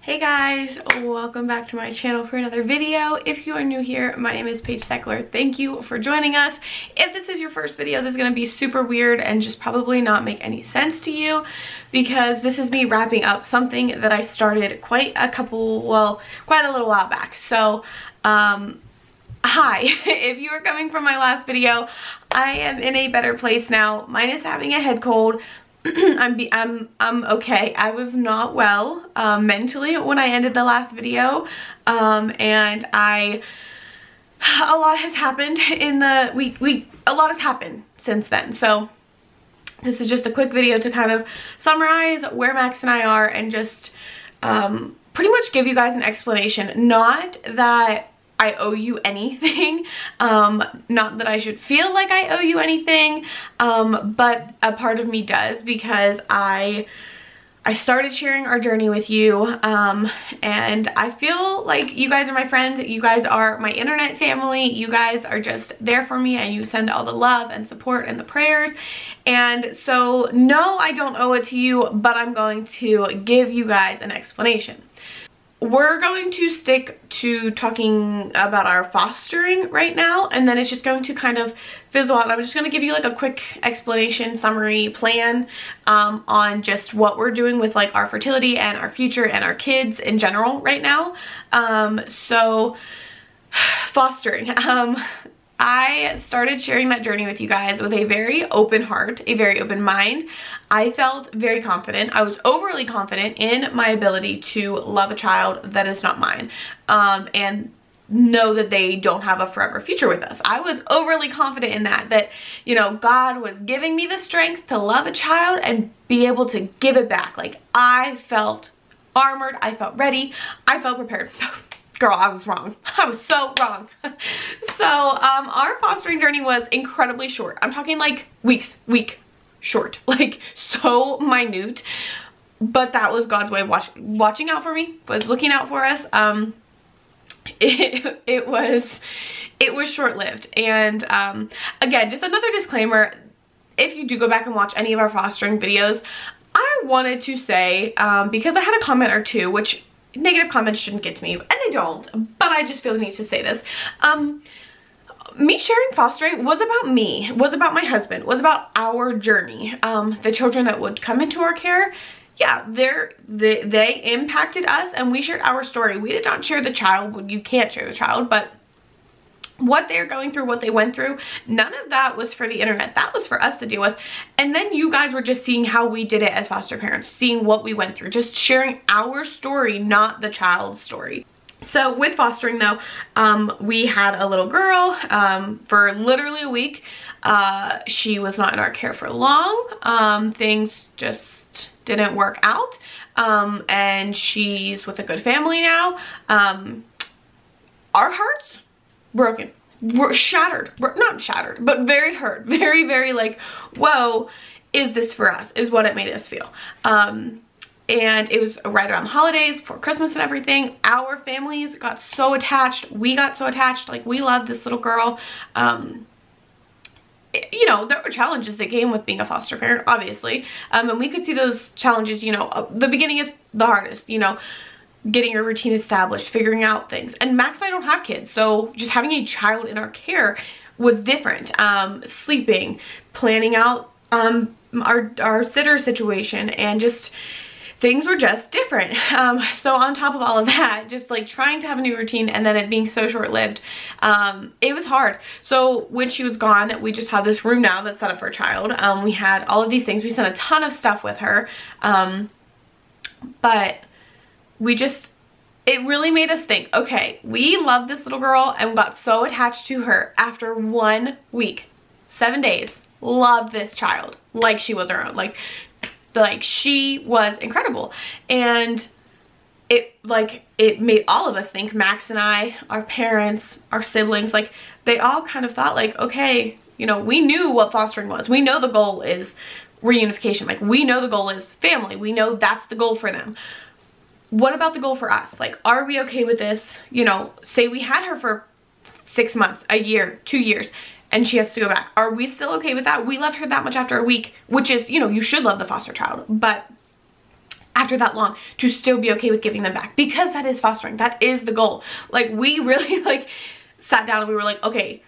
Hey guys, welcome back to my channel for another video. If you are new here, my name is Paige Sechler. Thank you for joining us. If this is your first video, this is going to be super weird and just probably not make any sense to you because this is me wrapping up something that I started quite a little while back. So, hi, if you are coming from my last video, I am in a better place now, minus having a head cold. I'm okay. I was not well mentally when I ended the last video, and a lot has happened in the a lot has happened since then. So this is just a quick video to kind of summarize where Max and I are and just pretty much give you guys an explanation. Not that I owe you anything, not that I should feel like I owe you anything, but a part of me does, because I started sharing our journey with you, and I feel like you guys are my friends, you guys are my internet family, you guys are just there for me, and you send all the love and support and the prayers. And so no, I don't owe it to you, but I'm going to give you guys an explanation. We're going to stick to talking about our fostering right now, and then it's just going to kind of fizzle out. I'm just going to give you like a quick explanation, summary, plan on just what we're doing with like our fertility and our future and our kids in general right now. So fostering. I started sharing that journey with you guys with a very open heart, a very open mind. I felt very confident. I was overly confident in my ability to love a child that is not mine, and know that they don't have a forever future with us. I was overly confident in that, you know, God was giving me the strength to love a child and be able to give it back. Like, I felt armored, I felt ready, I felt prepared. Girl, I was wrong. I was so wrong. So, our fostering journey was incredibly short. I'm talking like week short, like so minute, but that was God's way of watching out for me, was looking out for us. It was short-lived. And, again, just another disclaimer, if you do go back and watch any of our fostering videos, I wanted to say, because I had a comment or two, which negative comments shouldn't get to me, and they don't, but I just feel the need to say this. Me sharing fostering was about me, was about my husband, was about our journey. The children that would come into our care, yeah, they impacted us, and we shared our story. We did not share the child. You can't share the child, but what they're going through, what they went through, none of that was for the internet. That was for us to deal with. And then you guys were just seeing how we did it as foster parents, seeing what we went through, just sharing our story, not the child's story. So with fostering though, we had a little girl for literally a week. She was not in our care for long. Things just didn't work out. And she's with a good family now. Our hearts broken, we're shattered, not shattered, but very hurt, very like, whoa, is this for us, is what it made us feel. And it was right around the holidays, for Christmas and everything. Our families got so attached, we got so attached, like we loved this little girl. You know, there were challenges that came with being a foster parent, obviously, and we could see those challenges. You know, the beginning is the hardest, you know, getting your routine established, figuring out things. And Max and I don't have kids, so just having a child in our care was different. Sleeping, planning out our sitter situation, and just things were just different. So on top of all of that, just like trying to have a new routine and then it being so short-lived, it was hard. So when she was gone, we just have this room now that's set up for a child. We had all of these things. We sent a ton of stuff with her, but it really made us think, okay, we love this little girl and got so attached to her after 1 week, 7 days, loved this child like she was our own, like she was incredible. And it made all of us think, Max and I, our parents, our siblings, like they all kind of thought like, okay, you know, we knew what fostering was. We know the goal is reunification. Like, we know the goal is family. We know that's the goal for them. What about the goal for us? Like, are we okay with this? You know, say we had her for 6 months, a year, 2 years, and she has to go back. Are we still okay with that? We loved her that much after a week, which is, you know, you should love the foster child, but after that long to still be okay with giving them back, because that is fostering. That is the goal. Like, we really like sat down and we were like, okay,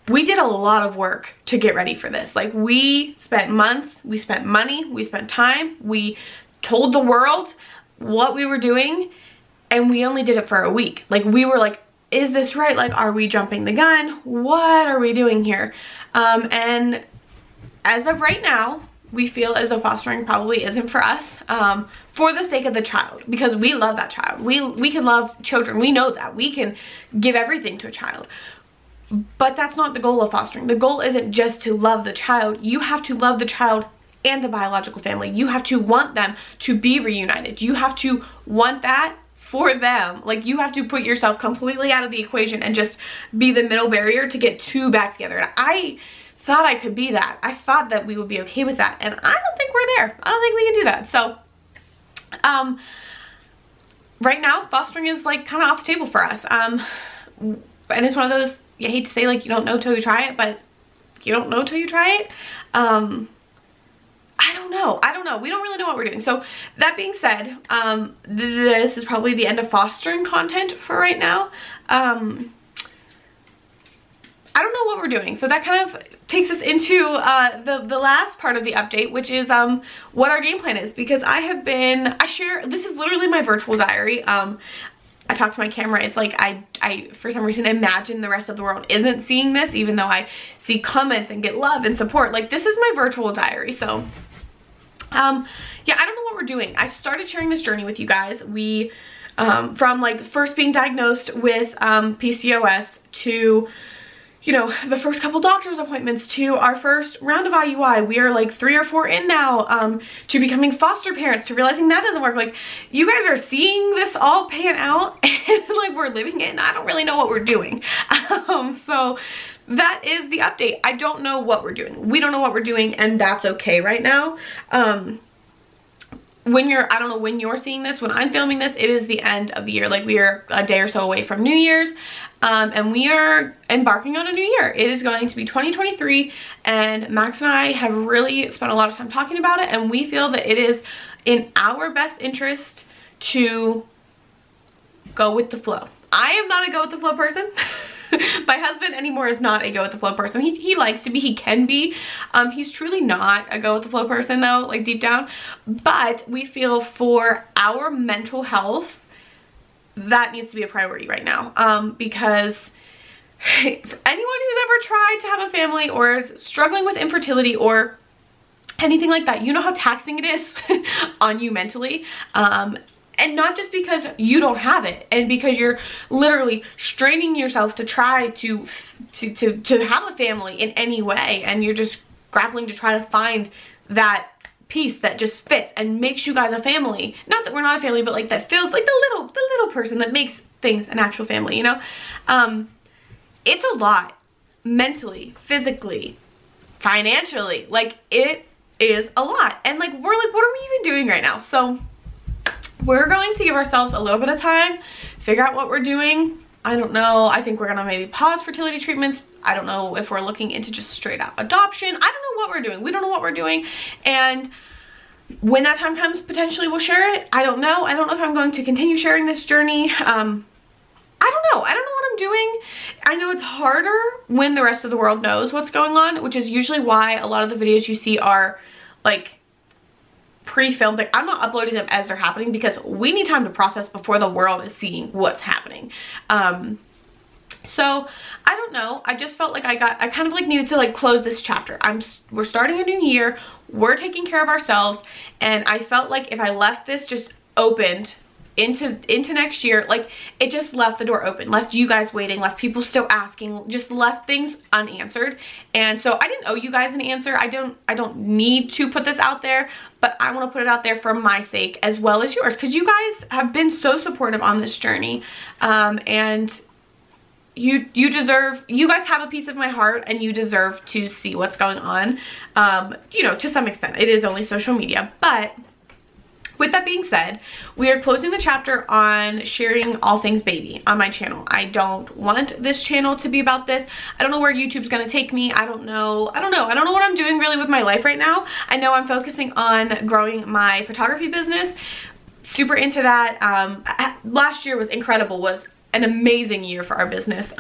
we did a lot of work to get ready for this. Like, we spent months, we spent money, we spent time, we told the world what we were doing, and we only did it for a week. Like, we were like, is this right? Like, are we jumping the gun? What are we doing here? And as of right now, we feel as though fostering probably isn't for us, for the sake of the child, because we love that child. We can love children. We know that. We can give everything to a child. But that's not the goal of fostering. The goal isn't just to love the child. You have to love the child and the biological family. You have to want them to be reunited. You have to want that for them. Like, you have to put yourself completely out of the equation and just be the middle barrier to get two back together. And I thought I could be that. I thought that we would be okay with that, and I don't think we're there. I don't think we can do that. So right now fostering is like kind of off the table for us, and it's one of those, I hate to say, like, you don't know till you try it, but you don't know till you try it. I don't know. We don't really know what we're doing. So that being said, this is probably the end of fostering content for right now. I don't know what we're doing. So that kind of takes us into the last part of the update, which is what our game plan is. Because this is literally my virtual diary. I talk to my camera. It's like I for some reason imagine the rest of the world isn't seeing this, even though I see comments and get love and support. Like, this is my virtual diary. So yeah, I don't know what we're doing. I started sharing this journey with you guys. We from like first being diagnosed with PCOS to, you know, the first couple doctor's appointments to our first round of IUI. We are like 3 or 4 in now, to becoming foster parents, to realizing that doesn't work. Like, you guys are seeing this all pan out, and like, we're living it, and I don't really know what we're doing. So that is the update. I don't know what we're doing. We don't know what we're doing, and that's okay right now. I don't know when you're seeing this, when I'm filming this, it is the end of the year. Like, we are a day or so away from New Year's, and we are embarking on a new year. It is going to be 2023, and Max and I have really spent a lot of time talking about it, and we feel that it is in our best interest to go with the flow. I am not a go with the flow person. My husband anymore is not a go with the flow person. He likes to be, he can be. He's truly not a go with the flow person though, like deep down. But we feel for our mental health, that needs to be a priority right now. Because anyone who's ever tried to have a family or is struggling with infertility or anything like that, you know how taxing it is on you mentally. And not just because you don't have it, and because you're literally straining yourself to try to have a family in any way, and you're just grappling to try to find that piece that just fits and makes you guys a family. Not that we're not a family, but like that feels like the little person that makes things an actual family, you know? It's a lot mentally, physically, financially. Like, it is a lot. And like, we're like, what are we even doing right now? So we're going to give ourselves a little bit of time, figure out what we're doing. I don't know. I think we're gonna maybe pause fertility treatments. I don't know if we're looking into just straight up adoption. I don't know what we're doing. We don't know what we're doing. And when that time comes, potentially we'll share it. I don't know. I don't know if I'm going to continue sharing this journey. I don't know. I don't know what I'm doing. I know it's harder when the rest of the world knows what's going on, which is usually why a lot of the videos you see are like pre-filmed. Like, I'm not uploading them as they're happening because we need time to process before the world is seeing what's happening. So I don't know. I just felt like I kind of like needed to like close this chapter. We're starting a new year. We're taking care of ourselves. And I felt like if I left this just opened into next year, like, it just left the door open, left you guys waiting, left people still asking, just left things unanswered. And so I didn't owe you guys an answer. I don't need to put this out there, but I want to put it out there for my sake as well as yours, because you guys have been so supportive on this journey. And you guys have a piece of my heart, and you deserve to see what's going on. You know, to some extent it is only social media, but with that being said, we are closing the chapter on sharing all things baby on my channel. I don't want this channel to be about this. I don't know where YouTube's gonna take me. I don't know what I'm doing really with my life right now. I know I'm focusing on growing my photography business, super into that. Last year was incredible, was an amazing year for our business.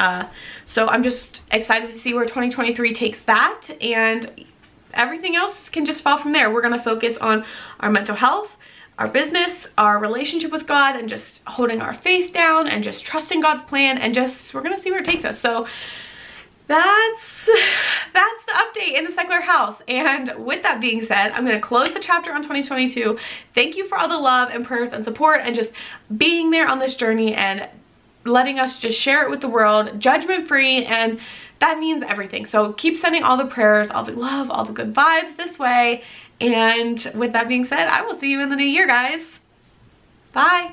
So I'm just excited to see where 2023 takes that, and everything else can just fall from there. We're gonna focus on our mental health, our business, our relationship with God, and just holding our faith down and just trusting God's plan, and just, we're gonna see where it takes us. So that's the update in the Sechler house. And with that being said, I'm gonna close the chapter on 2022. Thank you for all the love and prayers and support, and just being there on this journey and letting us just share it with the world, judgment free, and that means everything. So keep sending all the prayers, all the love, all the good vibes this way. And with that being said, I will see you in the new year, guys. Bye.